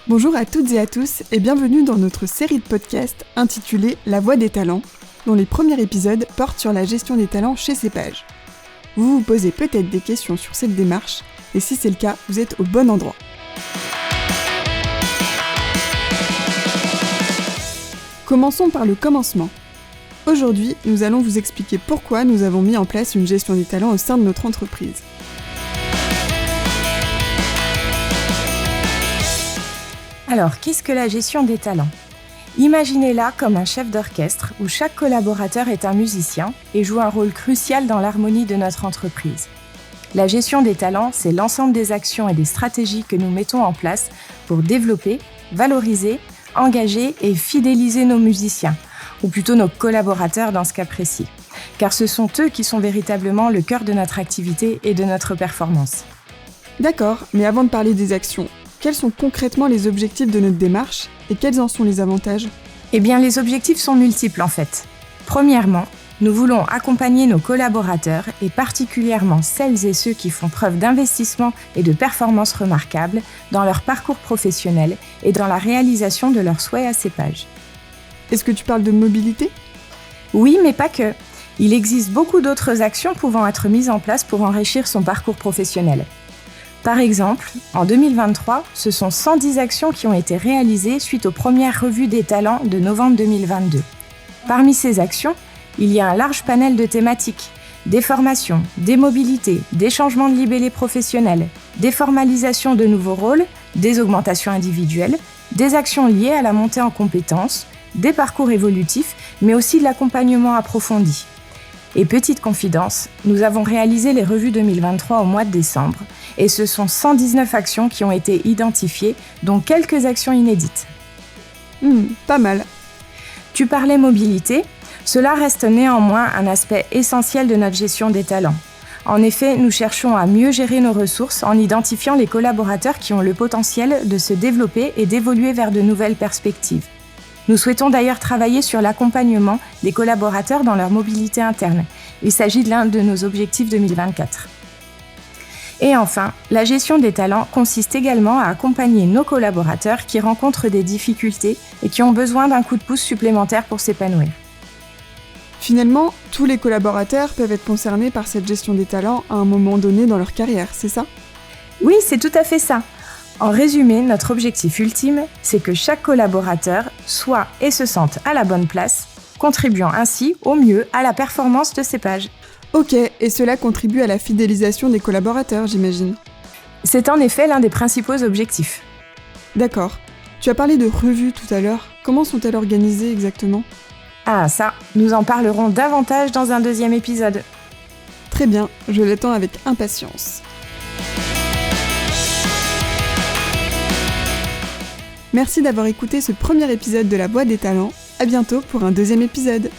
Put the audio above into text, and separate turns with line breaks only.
Bonjour à toutes et à tous et bienvenue dans notre série de podcasts intitulée La Voix des talents, dont les premiers épisodes portent sur la gestion des talents chez Cepage. Vous vous posez peut-être des questions sur cette démarche, et si c'est le cas, vous êtes au bon endroit. Commençons par le commencement. Aujourd'hui, nous allons vous expliquer pourquoi nous avons mis en place une gestion des talents au sein de notre entreprise.
Alors, qu'est-ce que la gestion des talents ? Imaginez-la comme un chef d'orchestre où chaque collaborateur est un musicien et joue un rôle crucial dans l'harmonie de notre entreprise. La gestion des talents, c'est l'ensemble des actions et des stratégies que nous mettons en place pour développer, valoriser, engager et fidéliser nos musiciens, ou plutôt nos collaborateurs dans ce cas précis, car ce sont eux qui sont véritablement le cœur de notre activité et de notre performance.
D'accord, mais avant de parler des actions, quels sont concrètement les objectifs de notre démarche et quels en sont les avantages ?
Eh bien, les objectifs sont multiples en fait. Premièrement, nous voulons accompagner nos collaborateurs et particulièrement celles et ceux qui font preuve d'investissement et de performance remarquables dans leur parcours professionnel et dans la réalisation de leurs souhaits à Cepage.
Est-ce que tu parles de mobilité ?
Oui, mais pas que. Il existe beaucoup d'autres actions pouvant être mises en place pour enrichir son parcours professionnel. Par exemple, en 2023, ce sont 110 actions qui ont été réalisées suite aux premières revues des talents de novembre 2022. Parmi ces actions, il y a un large panel de thématiques, des formations, des mobilités, des changements de libellé professionnels, des formalisations de nouveaux rôles, des augmentations individuelles, des actions liées à la montée en compétences, des parcours évolutifs, mais aussi de l'accompagnement approfondi. Et petite confidence, nous avons réalisé les revues 2023 au mois de décembre, et ce sont 119 actions qui ont été identifiées, dont quelques actions inédites.
Pas mal.
Tu parlais mobilité, cela reste néanmoins un aspect essentiel de notre gestion des talents. En effet, nous cherchons à mieux gérer nos ressources en identifiant les collaborateurs qui ont le potentiel de se développer et d'évoluer vers de nouvelles perspectives. Nous souhaitons d'ailleurs travailler sur l'accompagnement des collaborateurs dans leur mobilité interne. Il s'agit de l'un de nos objectifs 2024. Et enfin, la gestion des talents consiste également à accompagner nos collaborateurs qui rencontrent des difficultés et qui ont besoin d'un coup de pouce supplémentaire pour s'épanouir.
Finalement, tous les collaborateurs peuvent être concernés par cette gestion des talents à un moment donné dans leur carrière, c'est ça ?
Oui, c'est tout à fait ça. En résumé, notre objectif ultime, c'est que chaque collaborateur soit et se sente à la bonne place, contribuant ainsi au mieux à la performance de Cepage.
Ok, et cela contribue à la fidélisation des collaborateurs, j'imagine.
C'est en effet l'un des principaux objectifs.
D'accord. Tu as parlé de revues tout à l'heure. Comment sont-elles organisées exactement ?
Ah ça, nous en parlerons davantage dans un deuxième épisode.
Très bien, je l'attends avec impatience. Merci d'avoir écouté ce premier épisode de La Voix des talents. À bientôt pour un deuxième épisode.